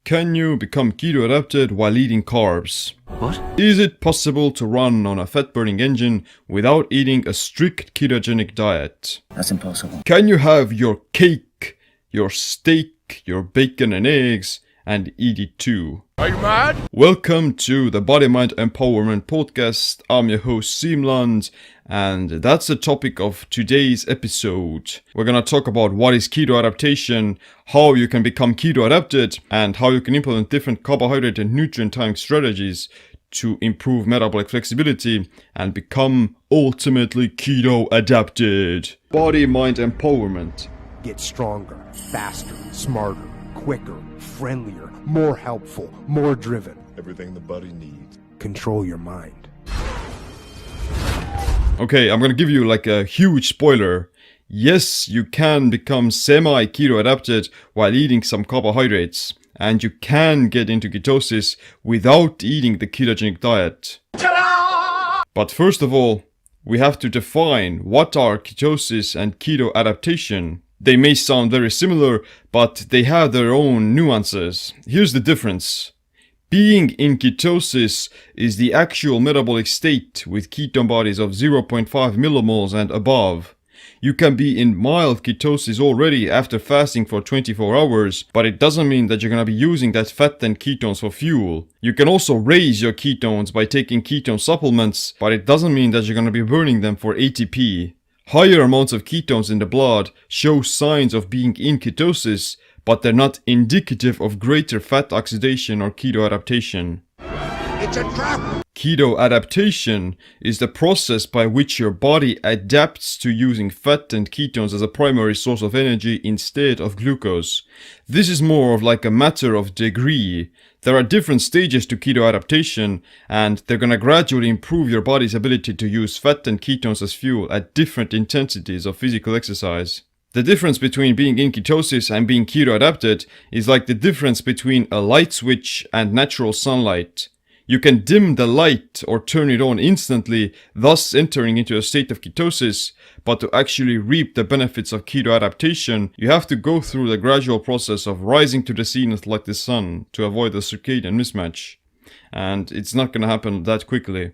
Can you become keto-adapted while eating carbs? What? Is it possible to run on a fat-burning engine without eating a strict ketogenic diet? That's impossible. Can you have your cake, your steak, your bacon and eggs, and eat it too? Are you mad? Welcome to the Body Mind Empowerment Podcast. I'm your host Simland, and that's the topic of today's episode. We're gonna talk about what is keto adaptation, how you can become keto adapted, and how you can implement different carbohydrate and nutrient timing strategies to improve metabolic flexibility and become ultimately keto adapted. Body Mind Empowerment. Get stronger, faster, smarter, quicker, friendlier, more helpful, more driven. Everything the body needs. Control your mind. Okay, I'm gonna give you like a huge spoiler. Yes, you can become semi-keto adapted while eating some carbohydrates, and you can get into ketosis without eating the ketogenic diet. Ta-da! But first of all, we have to define what are ketosis and keto adaptation. They may sound very similar, but they have their own nuances. Here's the difference. Being in ketosis is the actual metabolic state with ketone bodies of 0.5 millimoles and above. You can be in mild ketosis already after fasting for 24 hours, but it doesn't mean that you're gonna be using that fat and ketones for fuel. You can also raise your ketones by taking ketone supplements, but it doesn't mean that you're gonna be burning them for ATP. Higher amounts of ketones in the blood show signs of being in ketosis, but they're not indicative of greater fat oxidation or keto adaptation. It's a trap! Keto adaptation is the process by which your body adapts to using fat and ketones as a primary source of energy instead of glucose. This is more of like a matter of degree. There are different stages to keto adaptation, and they're gonna gradually improve your body's ability to use fat and ketones as fuel at different intensities of physical exercise. The difference between being in ketosis and being keto adapted is like the difference between a light switch and natural sunlight. You can dim the light or turn it on instantly, thus entering into a state of ketosis, but to actually reap the benefits of keto adaptation, you have to go through the gradual process of rising to the zenith like the sun to avoid the circadian mismatch. And it's not gonna happen that quickly.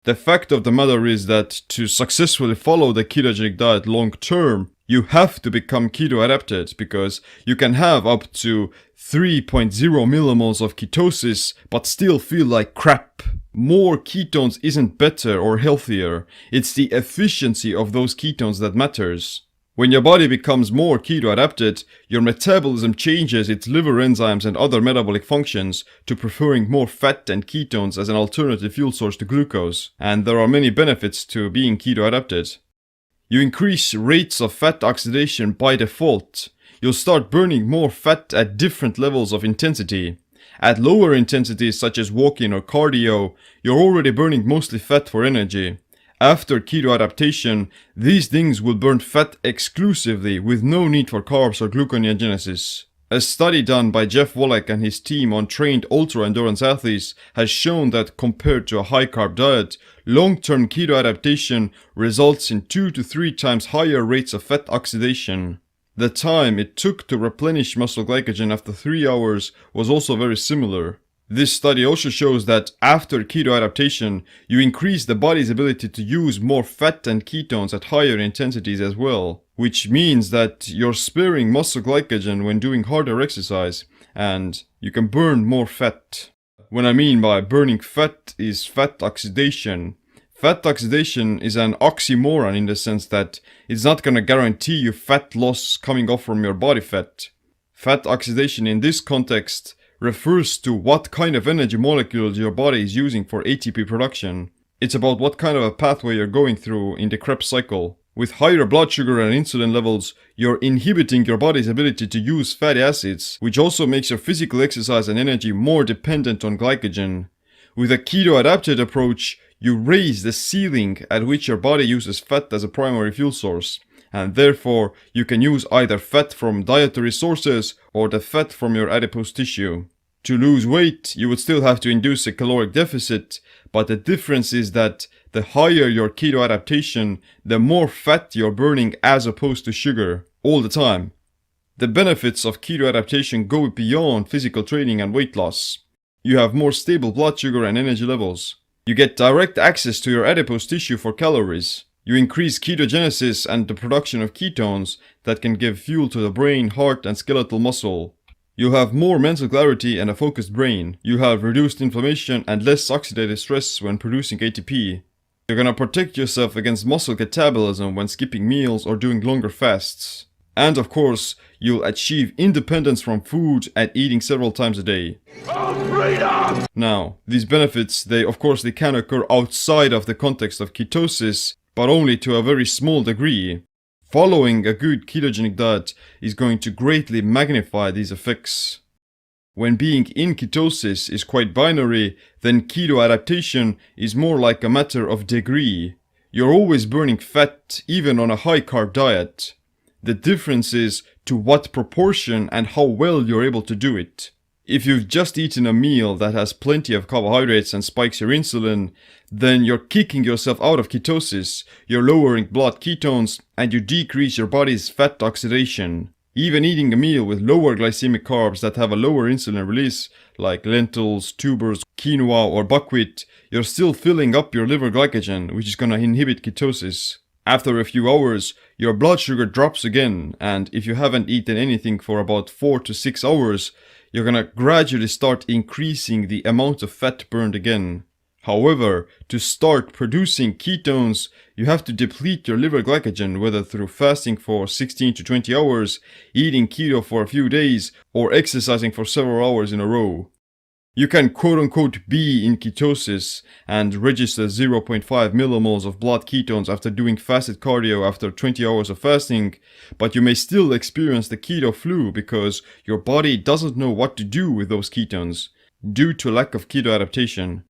The fact of the matter is that to successfully follow the ketogenic diet long term, you have to become keto adapted, because you can have up to 3.0 millimoles of ketosis but still feel like crap. More ketones isn't better or healthier, it's the efficiency of those ketones that matters. When your body becomes more keto adapted, your metabolism changes its liver enzymes and other metabolic functions to preferring more fat and ketones as an alternative fuel source to glucose, and there are many benefits to being keto adapted. You increase rates of fat oxidation by default. You'll start burning more fat at different levels of intensity. At lower intensities such as walking or cardio, you're already burning mostly fat for energy. After keto adaptation, these things will burn fat exclusively with no need for carbs or gluconeogenesis. A study done by Jeff Wallach and his team on trained ultra-endurance athletes has shown that compared to a high-carb diet, long-term keto adaptation results in 2 to 3 times higher rates of fat oxidation. The time it took to replenish muscle glycogen after 3 hours was also very similar. This study also shows that after keto adaptation, you increase the body's ability to use more fat and ketones at higher intensities as well, which means that you're sparing muscle glycogen when doing harder exercise, and you can burn more fat. What I mean by burning fat is fat oxidation. Fat oxidation is an oxymoron in the sense that it's not gonna guarantee you fat loss coming off from your body fat. Fat oxidation in this context refers to what kind of energy molecules your body is using for ATP production. It's about what kind of a pathway you're going through in the Krebs cycle. With higher blood sugar and insulin levels, you're inhibiting your body's ability to use fatty acids, which also makes your physical exercise and energy more dependent on glycogen. With a keto-adapted approach, you raise the ceiling at which your body uses fat as a primary fuel source, and therefore you can use either fat from dietary sources or the fat from your adipose tissue. To lose weight, you would still have to induce a caloric deficit, but the difference is that the higher your keto adaptation, the more fat you're burning as opposed to sugar, all the time. The benefits of keto adaptation go beyond physical training and weight loss. You have more stable blood sugar and energy levels. You get direct access to your adipose tissue for calories. You increase ketogenesis and the production of ketones that can give fuel to the brain, heart, and skeletal muscle. You have more mental clarity and a focused brain. You have reduced inflammation and less oxidative stress when producing ATP. You're gonna protect yourself against muscle catabolism when skipping meals or doing longer fasts. And of course, you'll achieve independence from food and eating several times a day. Now, these benefits, they can occur outside of the context of ketosis, but only to a very small degree. Following a good ketogenic diet is going to greatly magnify these effects. When being in ketosis is quite binary, then keto adaptation is more like a matter of degree. You're always burning fat, even on a high carb diet. The difference is to what proportion and how well you're able to do it. If you've just eaten a meal that has plenty of carbohydrates and spikes your insulin, then you're kicking yourself out of ketosis, you're lowering blood ketones, and you decrease your body's fat oxidation. Even eating a meal with lower glycemic carbs that have a lower insulin release, like lentils, tubers, quinoa, or buckwheat, you're still filling up your liver glycogen, which is gonna inhibit ketosis. After a few hours, your blood sugar drops again, and if you haven't eaten anything for about 4 to 6 hours, you're gonna gradually start increasing the amount of fat burned again. However, to start producing ketones, you have to deplete your liver glycogen, whether through fasting for 16 to 20 hours, eating keto for a few days, or exercising for several hours in a row. You can quote-unquote be in ketosis and register 0.5 millimoles of blood ketones after doing fasted cardio after 20 hours of fasting, but you may still experience the keto flu because your body doesn't know what to do with those ketones, due to lack of keto adaptation.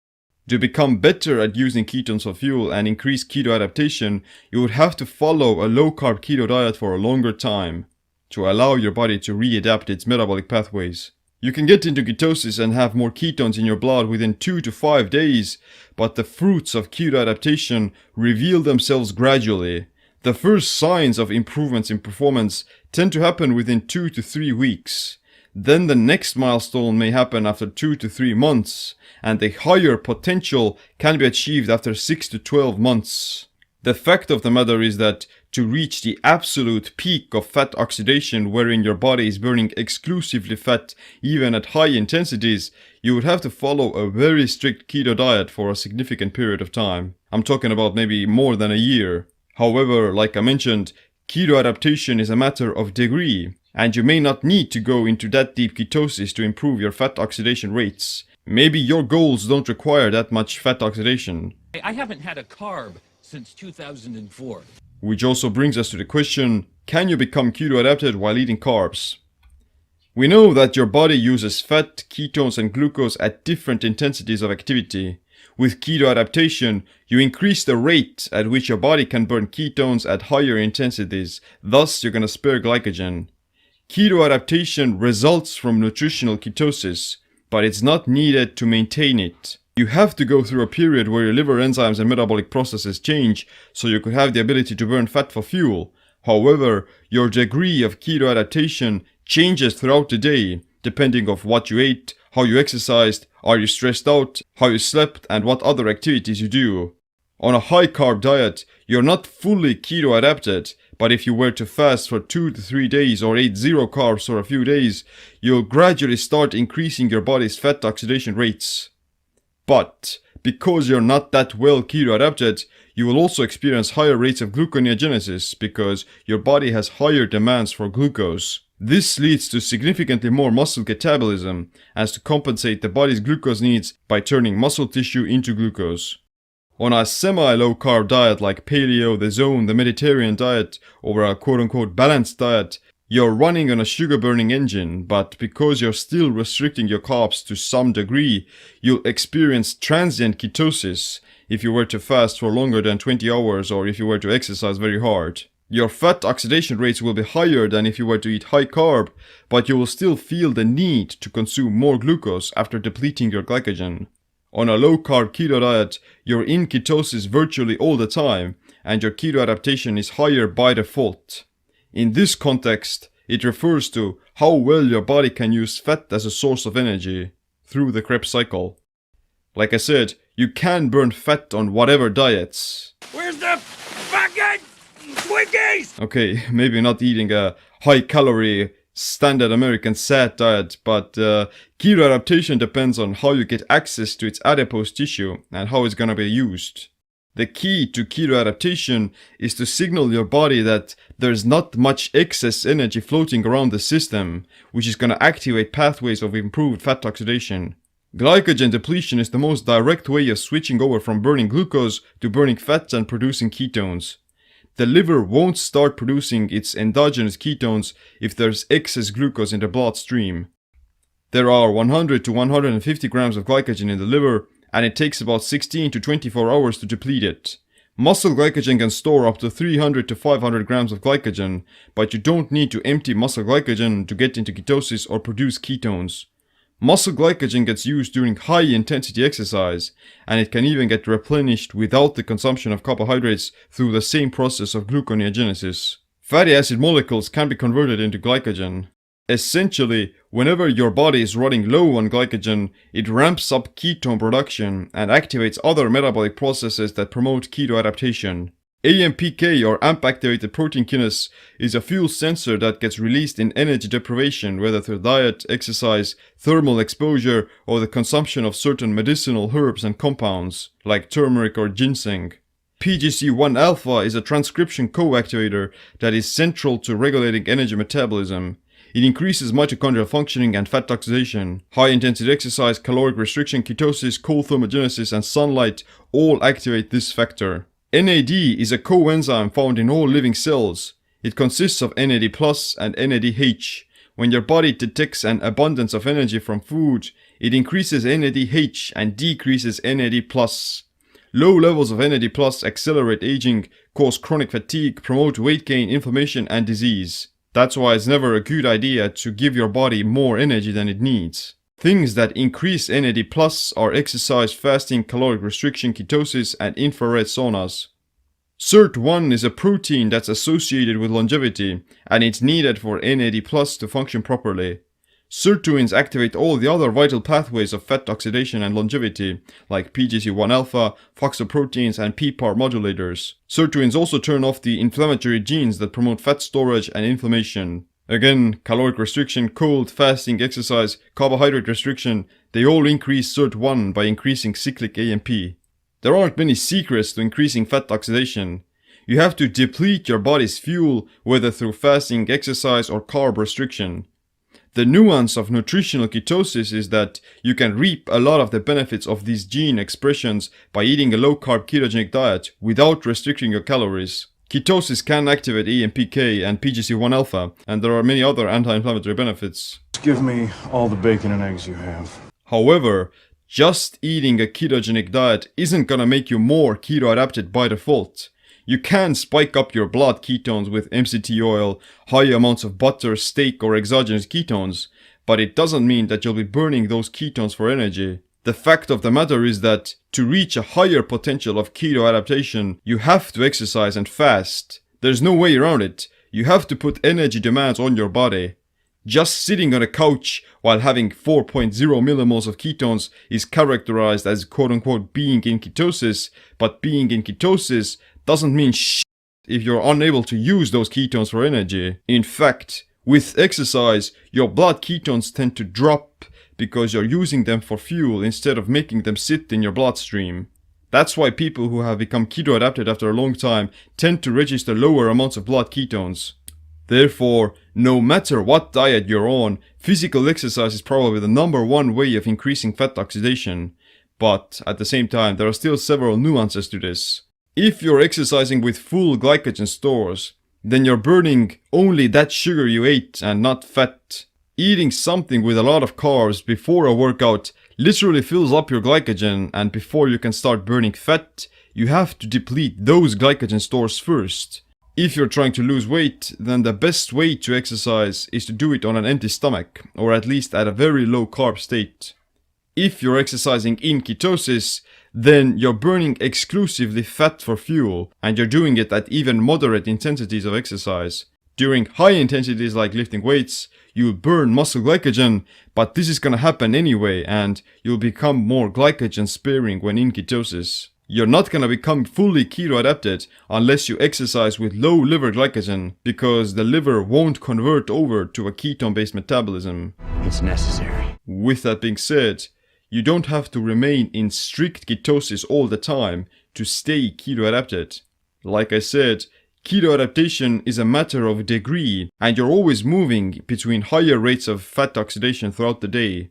To become better at using ketones for fuel and increase keto adaptation, you would have to follow a low-carb keto diet for a longer time, to allow your body to readapt its metabolic pathways. You can get into ketosis and have more ketones in your blood within 2 to 5 days, but the fruits of keto adaptation reveal themselves gradually. The first signs of improvements in performance tend to happen within 2 to 3 weeks. Then the next milestone may happen after 2 to 3 months, and the higher potential can be achieved after 6 to 12 months. The fact of the matter is that to reach the absolute peak of fat oxidation wherein your body is burning exclusively fat even at high intensities, you would have to follow a very strict keto diet for a significant period of time. I'm talking about maybe more than a year. However, like I mentioned, keto adaptation is a matter of degree, and you may not need to go into that deep ketosis to improve your fat oxidation rates. Maybe your goals don't require that much fat oxidation. I haven't had a carb since 2004. Which also brings us to the question, can you become keto adapted while eating carbs? We know that your body uses fat, ketones, and glucose at different intensities of activity. With keto adaptation, you increase the rate at which your body can burn ketones at higher intensities, thus you're gonna spare glycogen. Keto adaptation results from nutritional ketosis, but it's not needed to maintain it. You have to go through a period where your liver enzymes and metabolic processes change, so you could have the ability to burn fat for fuel. However, your degree of keto adaptation changes throughout the day, depending on what you ate, how you exercised, are you stressed out, how you slept, and what other activities you do. On a high carb diet, you're not fully keto adapted, but if you were to fast for 2 to 3 days or eat zero carbs for a few days, you'll gradually start increasing your body's fat oxidation rates. But because you're not that well keto adapted, you will also experience higher rates of gluconeogenesis because your body has higher demands for glucose. This leads to significantly more muscle catabolism, as to compensate the body's glucose needs by turning muscle tissue into glucose. On a semi-low carb diet like paleo, the zone, the Mediterranean diet, or a quote-unquote balanced diet, you're running on a sugar-burning engine, but because you're still restricting your carbs to some degree, you'll experience transient ketosis if you were to fast for longer than 20 hours or if you were to exercise very hard. Your fat oxidation rates will be higher than if you were to eat high carb, but you will still feel the need to consume more glucose after depleting your glycogen. On a low-carb keto diet, you're in ketosis virtually all the time, and your keto adaptation is higher by default. In this context, It refers to how well your body can use fat as a source of energy through the Krebs cycle. Like I said, you can burn fat on whatever diets. Where's the fucking Twinkies? Okay, maybe not eating a high-calorie, standard American SAD diet, but keto adaptation depends on how you get access to its adipose tissue and how it's gonna be used. The key to keto adaptation is to signal your body that there's not much excess energy floating around the system, which is gonna activate pathways of improved fat oxidation. Glycogen depletion is the most direct way of switching over from burning glucose to burning fats and producing ketones. The liver won't start producing its endogenous ketones if there's excess glucose in the bloodstream. There are 100 to 150 grams of glycogen in the liver, and it takes about 16 to 24 hours to deplete it. Muscle glycogen can store up to 300 to 500 grams of glycogen, but you don't need to empty muscle glycogen to get into ketosis or produce ketones. Muscle glycogen gets used during high-intensity exercise, and it can even get replenished without the consumption of carbohydrates through the same process of gluconeogenesis. Fatty acid molecules can be converted into glycogen. Essentially, whenever your body is running low on glycogen, it ramps up ketone production and activates other metabolic processes that promote keto adaptation. AMPK, or AMP-activated protein kinase, is a fuel sensor that gets released in energy deprivation, whether through diet, exercise, thermal exposure, or the consumption of certain medicinal herbs and compounds, like turmeric or ginseng. PGC1-alpha is a transcription co-activator that is central to regulating energy metabolism. It increases mitochondrial functioning and fat oxidation. High-intensity exercise, caloric restriction, ketosis, cold thermogenesis, and sunlight all activate this factor. NAD is a coenzyme found in all living cells. It consists of NAD+ and NADH. When your body detects an abundance of energy from food, it increases NADH and decreases NAD+. Low levels of NAD+ accelerate aging, cause chronic fatigue, promote weight gain, inflammation, and disease. That's why it's never a good idea to give your body more energy than it needs. Things that increase NAD+ are exercise, fasting, caloric restriction, ketosis, and infrared saunas. SIRT1 is a protein that's associated with longevity, and it's needed for NAD+ to function properly. Sirtuins activate all the other vital pathways of fat oxidation and longevity, like PGC1-alpha, phosphoproteins, and PPAR modulators. Sirtuins also turn off the inflammatory genes that promote fat storage and inflammation. Again, caloric restriction, cold, fasting, exercise, carbohydrate restriction, they all increase SIRT1 by increasing cyclic AMP. There aren't many secrets to increasing fat oxidation. You have to deplete your body's fuel, whether through fasting, exercise, or carb restriction. The nuance of nutritional ketosis is that you can reap a lot of the benefits of these gene expressions by eating a low-carb ketogenic diet without restricting your calories. Ketosis can activate AMPK and PGC1-alpha, and there are many other anti-inflammatory benefits. Give me all the bacon and eggs you have. However, just eating a ketogenic diet isn't gonna make you more keto-adapted by default. You can spike up your blood ketones with MCT oil, high amounts of butter, steak, or exogenous ketones, but it doesn't mean that you'll be burning those ketones for energy. The fact of the matter is that to reach a higher potential of keto adaptation, you have to exercise and fast. There's no way around it. You have to put energy demands on your body. Just sitting on a couch while having 4.0 millimoles of ketones is characterized as quote-unquote being in ketosis, but being in ketosis doesn't mean shit if you're unable to use those ketones for energy. In fact, with exercise, your blood ketones tend to drop because you're using them for fuel instead of making them sit in your bloodstream. That's why people who have become keto-adapted after a long time tend to register lower amounts of blood ketones. Therefore, no matter what diet you're on, physical exercise is probably the #1 way of increasing fat oxidation. But at the same time, there are still several nuances to this. If you're exercising with full glycogen stores, then you're burning only that sugar you ate and not fat. Eating something with a lot of carbs before a workout literally fills up your glycogen, and before you can start burning fat, you have to deplete those glycogen stores first. If you're trying to lose weight, then the best way to exercise is to do it on an empty stomach, or at least at a very low carb state. If you're exercising in ketosis, then you're burning exclusively fat for fuel, and you're doing it at even moderate intensities of exercise. During high intensities like lifting weights, you'll burn muscle glycogen, but this is gonna happen anyway, and you'll become more glycogen sparing when in ketosis. You're not gonna become fully keto adapted unless you exercise with low liver glycogen, because the liver won't convert over to a ketone based metabolism. It's necessary. With that being said, you don't have to remain in strict ketosis all the time to stay keto adapted. Like I said, keto adaptation is a matter of degree, and you're always moving between higher rates of fat oxidation throughout the day.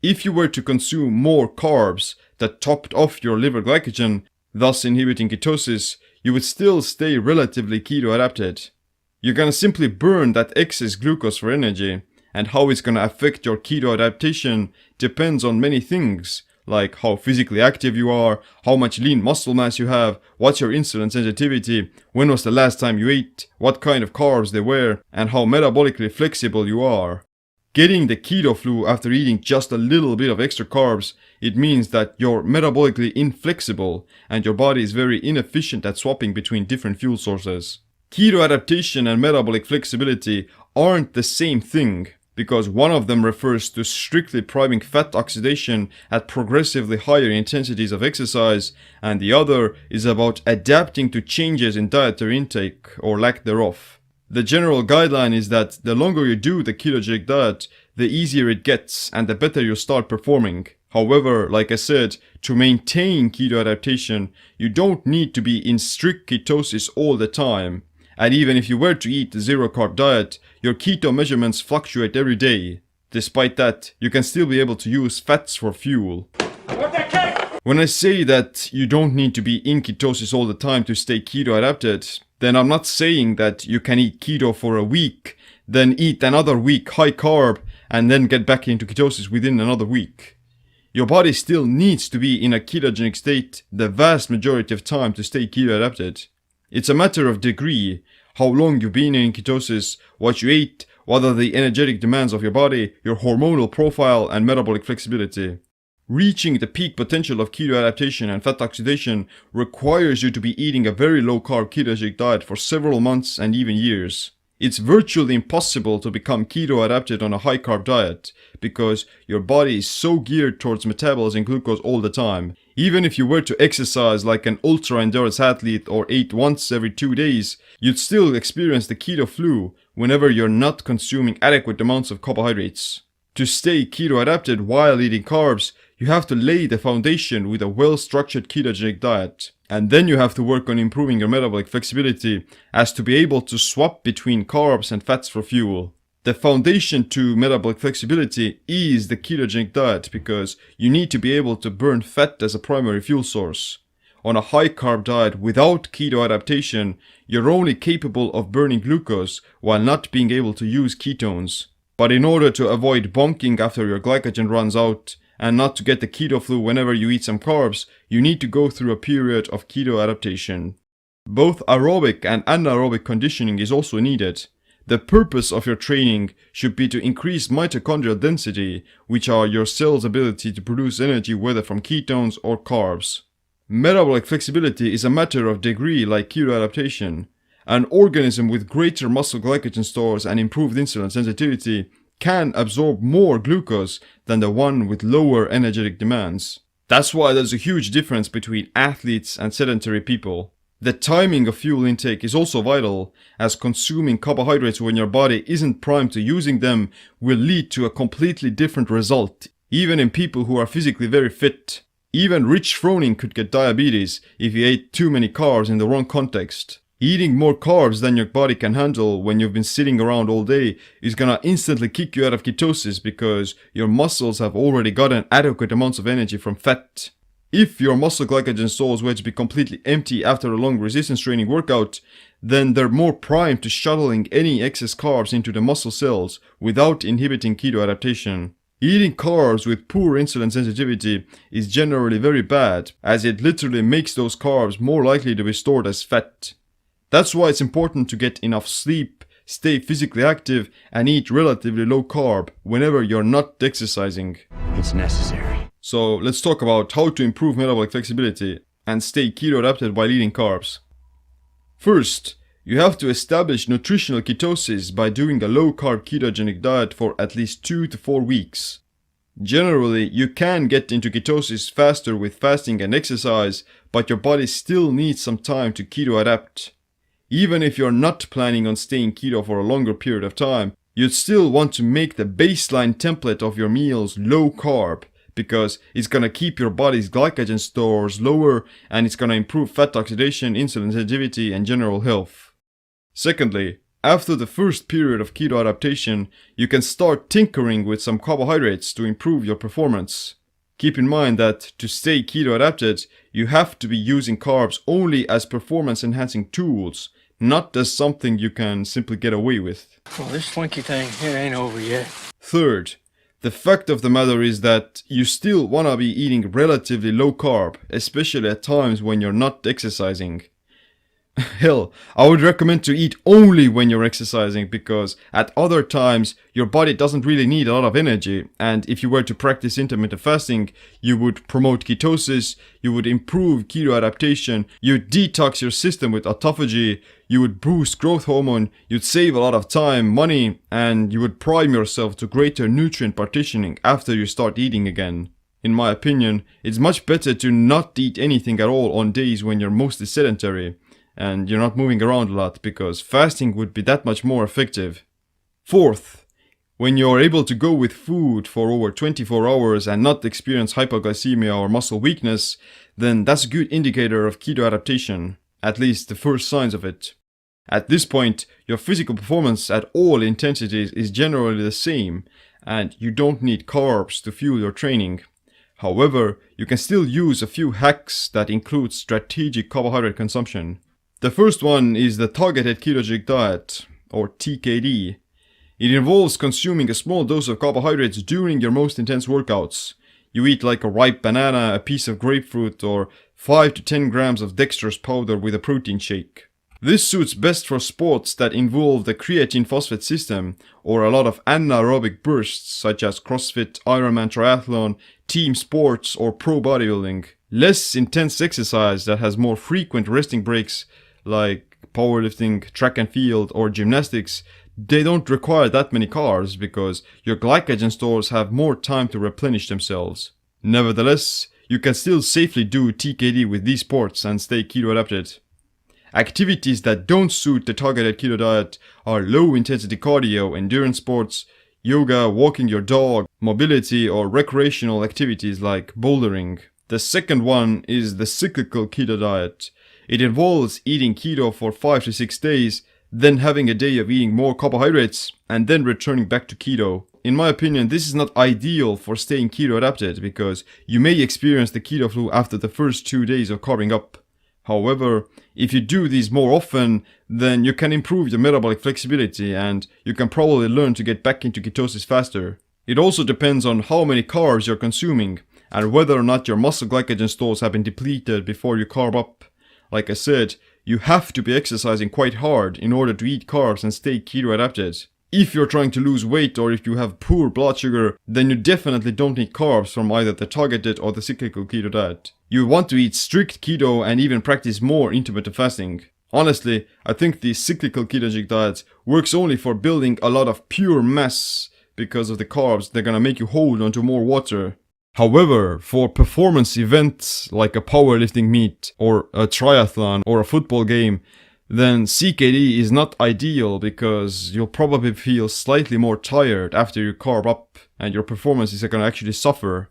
If you were to consume more carbs that topped off your liver glycogen, thus inhibiting ketosis, you would still stay relatively keto adapted. You're gonna simply burn that excess glucose for energy, and how it's gonna affect your keto adaptation depends on many things, like how physically active you are, how much lean muscle mass you have, what's your insulin sensitivity, when was the last time you ate, what kind of carbs they were, and how metabolically flexible you are. Getting the keto flu after eating just a little bit of extra carbs, it means that you're metabolically inflexible and your body is very inefficient at swapping between different fuel sources. Keto adaptation and metabolic flexibility aren't the same thing, because one of them refers to strictly priming fat oxidation at progressively higher intensities of exercise, and the other is about adapting to changes in dietary intake or lack thereof. The general guideline is that the longer you do the ketogenic diet, the easier it gets and the better you start performing. However, like I said, to maintain keto adaptation, you don't need to be in strict ketosis all the time. And even if you were to eat a zero carb diet, your keto measurements fluctuate every day. Despite that, you can still be able to use fats for fuel. When I say that you don't need to be in ketosis all the time to stay keto adapted, then I'm not saying that you can eat keto for a week, then eat another week high carb, and then get back into ketosis within another week. Your body still needs to be in a ketogenic state the vast majority of time to stay keto adapted. It's a matter of degree, how long you've been in ketosis, what you ate, what are the energetic demands of your body, your hormonal profile and metabolic flexibility. Reaching the peak potential of keto adaptation and fat oxidation requires you to be eating a very low carb ketogenic diet for several months and even years. It's virtually impossible to become keto adapted on a high carb diet because your body is so geared towards metabolizing glucose all the time. Even if you were to exercise like an ultra endurance athlete or ate once every 2 days, you'd still experience the keto flu whenever you're not consuming adequate amounts of carbohydrates. To stay keto adapted while eating carbs, you have to lay the foundation with a well-structured ketogenic diet. And then you have to work on improving your metabolic flexibility as to be able to swap between carbs and fats for fuel. The foundation to metabolic flexibility is the ketogenic diet because you need to be able to burn fat as a primary fuel source. On a high carb diet without keto adaptation, you're only capable of burning glucose while not being able to use ketones. But in order to avoid bonking after your glycogen runs out, and not to get the keto flu whenever you eat some carbs, you need to go through a period of keto adaptation. Both aerobic and anaerobic conditioning is also needed. The purpose of your training should be to increase mitochondrial density, which are your cell's ability to produce energy whether from ketones or carbs. Metabolic flexibility is a matter of degree like keto adaptation. An organism with greater muscle glycogen stores and improved insulin sensitivity can absorb more glucose than the one with lower energetic demands. That's why there's a huge difference between athletes and sedentary people. The timing of fuel intake is also vital, as consuming carbohydrates when your body isn't primed to using them will lead to a completely different result, even in people who are physically very fit. Even Rich Froning could get diabetes if he ate too many carbs in the wrong context. Eating more carbs than your body can handle when you've been sitting around all day is gonna instantly kick you out of ketosis because your muscles have already gotten adequate amounts of energy from fat. If your muscle glycogen stores were to be completely empty after a long resistance training workout, then they're more primed to shuttling any excess carbs into the muscle cells without inhibiting keto adaptation. Eating carbs with poor insulin sensitivity is generally very bad, as it literally makes those carbs more likely to be stored as fat. That's why it's important to get enough sleep, stay physically active, and eat relatively low carb whenever you're not exercising. It's necessary. So let's talk about how to improve metabolic flexibility and stay keto adapted while eating carbs. First, You have to establish nutritional ketosis by doing a low-carb ketogenic diet for at least 2 to 4 weeks. Generally, you can get into ketosis faster with fasting and exercise, but your body still needs some time to keto-adapt. Even if you're not planning on staying keto for a longer period of time, you'd still want to make the baseline template of your meals low-carb, because it's gonna keep your body's glycogen stores lower and it's gonna improve fat oxidation, insulin sensitivity, and general health. Secondly, after the first period of keto adaptation, you can start tinkering with some carbohydrates to improve your performance. Keep in mind that to stay keto adapted, you have to be using carbs only as performance enhancing tools, not as something you can simply get away with. Well, this slinky thing, it ain't over yet. Third, the fact of the matter is that you still wanna be eating relatively low carb, especially at times when you're not exercising. Hell, I would recommend to eat only when you're exercising, because at other times your body doesn't really need a lot of energy, and if you were to practice intermittent fasting, you would promote ketosis, you would improve keto adaptation, you'd detox your system with autophagy, you would boost growth hormone, you'd save a lot of time, money, and you would prime yourself to greater nutrient partitioning after you start eating again. In my opinion, it's much better to not eat anything at all on days when you're mostly sedentary and you're not moving around a lot, because fasting would be that much more effective. Fourth, when you're able to go with food for over 24 hours and not experience hypoglycemia or muscle weakness, then that's a good indicator of keto adaptation, at least the first signs of it. At this point, your physical performance at all intensities is generally the same, and you don't need carbs to fuel your training. However, you can still use a few hacks that include strategic carbohydrate consumption. The first one is the targeted ketogenic diet, or TKD. It involves consuming a small dose of carbohydrates during your most intense workouts. You eat like a ripe banana, a piece of grapefruit, or 5 to 10 grams of dextrose powder with a protein shake. This suits best for sports that involve the creatine phosphate system, or a lot of anaerobic bursts such as CrossFit, Ironman triathlon, team sports, or pro bodybuilding. Less intense exercise that has more frequent resting breaks, like powerlifting, track and field, or gymnastics, they don't require that many carbs because your glycogen stores have more time to replenish themselves. Nevertheless, you can still safely do TKD with these sports and stay keto adapted. Activities that don't suit the targeted keto diet are low intensity cardio, endurance sports, yoga, walking your dog, mobility, or recreational activities like bouldering. The second one is the cyclical keto diet. It involves eating keto for 5 to 6 days, then having a day of eating more carbohydrates, and then returning back to keto. In my opinion, this is not ideal for staying keto adapted because you may experience the keto flu after the first 2 days of carbing up. However, if you do these more often, then you can improve your metabolic flexibility and you can probably learn to get back into ketosis faster. It also depends on how many carbs you're consuming and whether or not your muscle glycogen stores have been depleted before you carb up. Like I said, you have to be exercising quite hard in order to eat carbs and stay keto adapted. If you're trying to lose weight or if you have poor blood sugar, then you definitely don't need carbs from either the targeted or the cyclical keto diet. You want to eat strict keto and even practice more intermittent fasting. Honestly, I think the cyclical ketogenic diet works only for building a lot of pure mass because of the carbs. They're gonna make you hold onto more water. However, for performance events like a powerlifting meet or a triathlon or a football game, then CKD is not ideal because you'll probably feel slightly more tired after you carb up and your performance is going to actually suffer.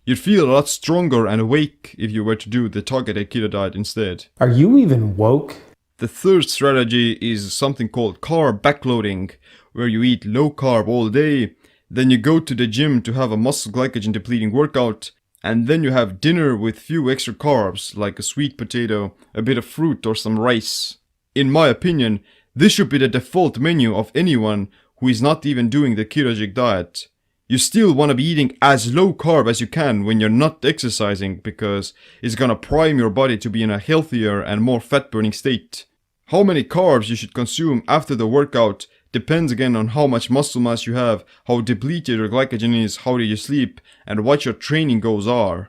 You'd feel a lot stronger and awake if you were to do the targeted keto diet instead. Are you even woke? The third strategy is something called carb backloading, where you eat low carb all day, then you go to the gym to have a muscle glycogen depleting workout, and then you have dinner with few extra carbs like a sweet potato, a bit of fruit or some rice. In my opinion, this should be the default menu of anyone who is not even doing the ketogenic diet. You still want to be eating as low carb as you can when you're not exercising because it's gonna prime your body to be in a healthier and more fat burning state. How many carbs you should consume after the workout depends again on how much muscle mass you have, how depleted your glycogen is, how do you sleep, and what your training goals are.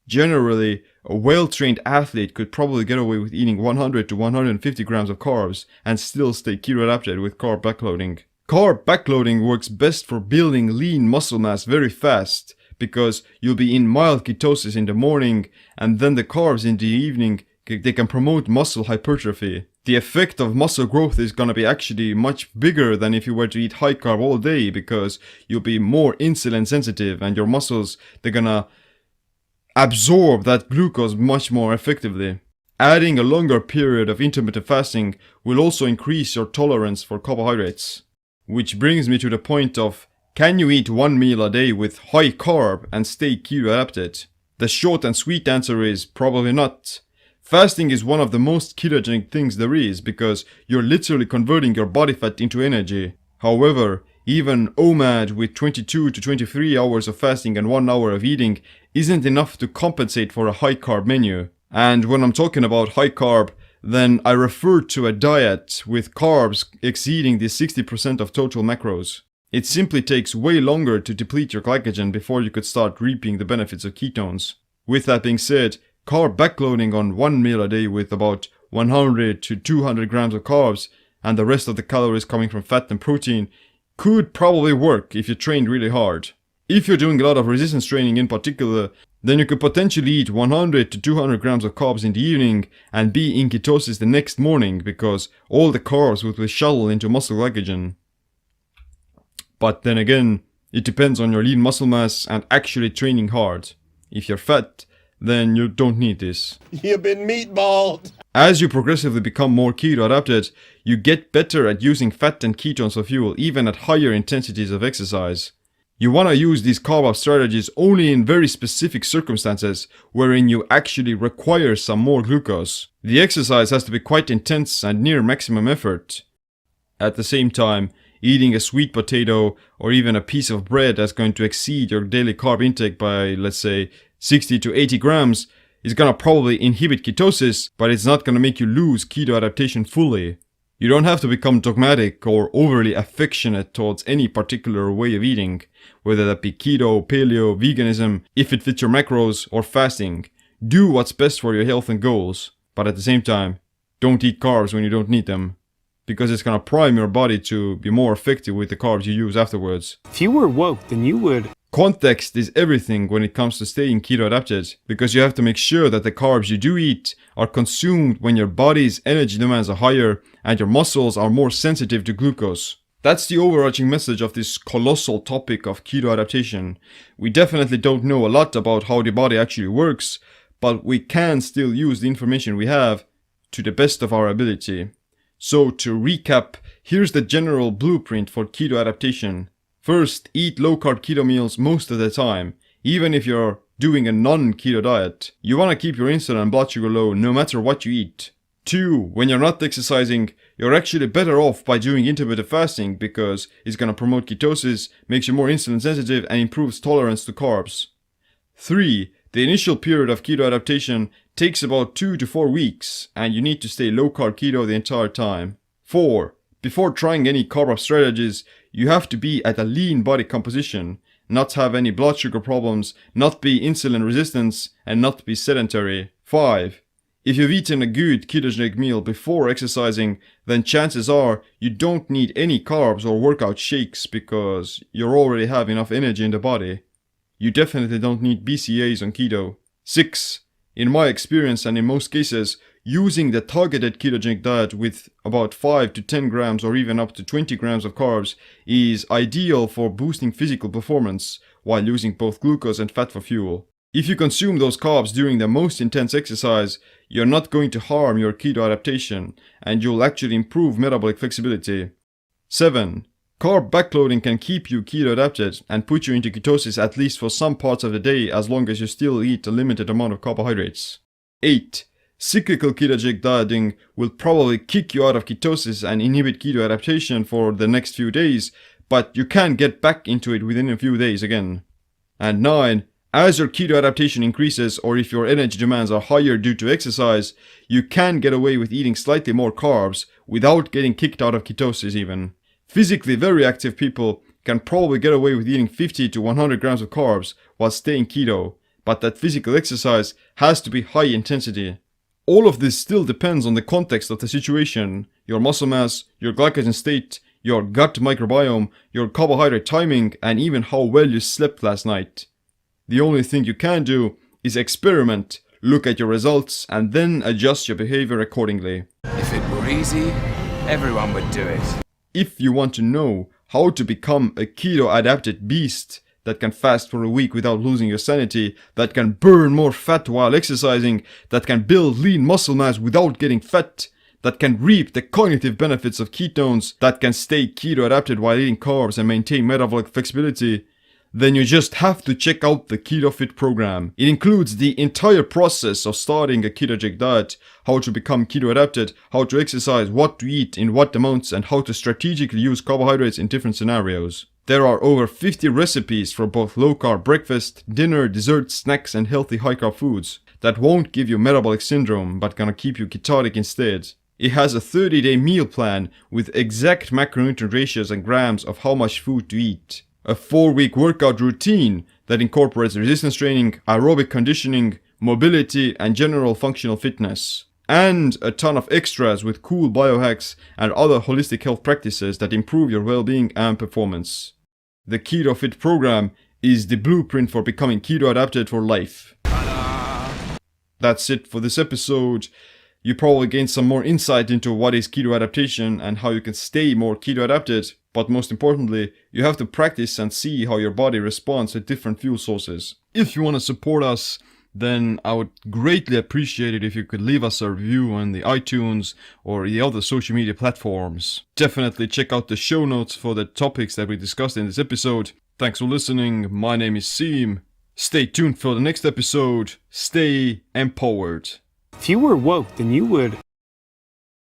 Generally, a well-trained athlete could probably get away with eating 100 to 150 grams of carbs and still stay keto-adapted with carb backloading. Carb backloading works best for building lean muscle mass very fast, because you'll be in mild ketosis in the morning, and then the carbs in the evening, they can promote muscle hypertrophy. The effect of muscle growth is gonna be actually much bigger than if you were to eat high carb all day, because you'll be more insulin sensitive and your muscles, they're gonna absorb that glucose much more effectively. Adding a longer period of intermittent fasting will also increase your tolerance for carbohydrates. Which brings me to the point of, can you eat one meal a day with high carb and stay keto adapted? The short and sweet answer is probably not. Fasting is one of the most ketogenic things there is, because you're literally converting your body fat into energy. However, even OMAD with 22 to 23 hours of fasting and 1 hour of eating isn't enough to compensate for a high carb menu. And when I'm talking about high carb, then I refer to a diet with carbs exceeding the 60% of total macros. It simply takes way longer to deplete your glycogen before you could start reaping the benefits of ketones. With that being said, carb backloading on one meal a day with about 100 to 200 grams of carbs and the rest of the calories coming from fat and protein could probably work if you trained really hard. If you're doing a lot of resistance training in particular, then you could potentially eat 100 to 200 grams of carbs in the evening and be in ketosis the next morning, because all the carbs will be shuttled into muscle glycogen. But then again, it depends on your lean muscle mass and actually training hard. If you're fat, then you don't need this. You've been meatballed. As you progressively become more keto adapted, you get better at using fat and ketones for fuel, even at higher intensities of exercise. You want to use these carb up strategies only in very specific circumstances wherein you actually require some more glucose. The exercise has to be quite intense and near maximum effort. At the same time, eating a sweet potato or even a piece of bread that's going to exceed your daily carb intake by, let's say, 60 to 80 grams is gonna probably inhibit ketosis, but it's not gonna make you lose keto adaptation fully. You don't have to become dogmatic or overly affectionate towards any particular way of eating, whether that be keto, paleo, veganism, if it fits your macros, or fasting. Do what's best for your health and goals, but at the same time, don't eat carbs when you don't need them, because it's gonna prime your body to be more effective with the carbs you use afterwards. If you were woke, then you would. Context is everything when it comes to staying keto adapted, because you have to make sure that the carbs you do eat are consumed when your body's energy demands are higher and your muscles are more sensitive to glucose. That's the overarching message of this colossal topic of keto adaptation. We definitely don't know a lot about how the body actually works, but we can still use the information we have to the best of our ability. So to recap, here's the general blueprint for keto adaptation. First, eat low-carb keto meals most of the time, even if you're doing a non-keto diet. You want to keep your insulin and blood sugar low no matter what you eat. 2. When you're not exercising, you're actually better off by doing intermittent fasting, because it's going to promote ketosis, makes you more insulin sensitive, and improves tolerance to carbs. 3. The initial period of keto adaptation takes about 2 to 4 weeks, and you need to stay low-carb keto the entire time. 4. Before trying any carb up strategies, you have to be at a lean body composition, not have any blood sugar problems, not be insulin resistant, and not be sedentary. 5. If you've eaten a good ketogenic meal before exercising, then chances are you don't need any carbs or workout shakes, because you already have enough energy in the body. You definitely don't need BCAAs on keto. 6. In my experience, and in most cases, using the targeted ketogenic diet with about 5 to 10 grams or even up to 20 grams of carbs is ideal for boosting physical performance while using both glucose and fat for fuel. If you consume those carbs during the most intense exercise, you're not going to harm your keto adaptation, and you'll actually improve metabolic flexibility. 7. Carb backloading can keep you keto adapted and put you into ketosis at least for some parts of the day, as long as you still eat a limited amount of carbohydrates. 8. Cyclical ketogenic dieting will probably kick you out of ketosis and inhibit keto adaptation for the next few days, but you can get back into it within a few days again. And 9. As your keto adaptation increases, or if your energy demands are higher due to exercise, you can get away with eating slightly more carbs without getting kicked out of ketosis even. Physically very active people can probably get away with eating 50 to 100 grams of carbs while staying keto, but that physical exercise has to be high intensity. All of this still depends on the context of the situation, your muscle mass, your glycogen state, your gut microbiome, your carbohydrate timing, and even how well you slept last night. The only thing you can do is experiment, look at your results, and then adjust your behavior accordingly. If it were easy, everyone would do it. If you want to know how to become a keto-adapted beast that can fast for a week without losing your sanity, that can burn more fat while exercising, that can build lean muscle mass without getting fat, that can reap the cognitive benefits of ketones, that can stay keto-adapted while eating carbs and maintain metabolic flexibility, then you just have to check out the KetoFit program. It includes the entire process of starting a ketogenic diet, how to become keto-adapted, how to exercise, what to eat, in what amounts, and how to strategically use carbohydrates in different scenarios. There are over 50 recipes for both low-carb breakfast, dinner, dessert, snacks, and healthy high-carb foods that won't give you metabolic syndrome but gonna keep you ketotic instead. It has a 30-day meal plan with exact macronutrient ratios and grams of how much food to eat. A 4-week workout routine that incorporates resistance training, aerobic conditioning, mobility, and general functional fitness. And a ton of extras with cool biohacks and other holistic health practices that improve your well-being and performance. The KetoFit program is the blueprint for becoming keto-adapted for life. That's it for this episode. You probably gained some more insight into what is keto-adaptation and how you can stay more keto-adapted. But most importantly, you have to practice and see how your body responds to different fuel sources. If you want to support us, then I would greatly appreciate it if you could leave us a review on the iTunes or the other social media platforms. Definitely check out the show notes for the topics that we discussed in this episode. Thanks for listening. My name is Seem. Stay tuned for the next episode. Stay empowered. If you were woke, then you would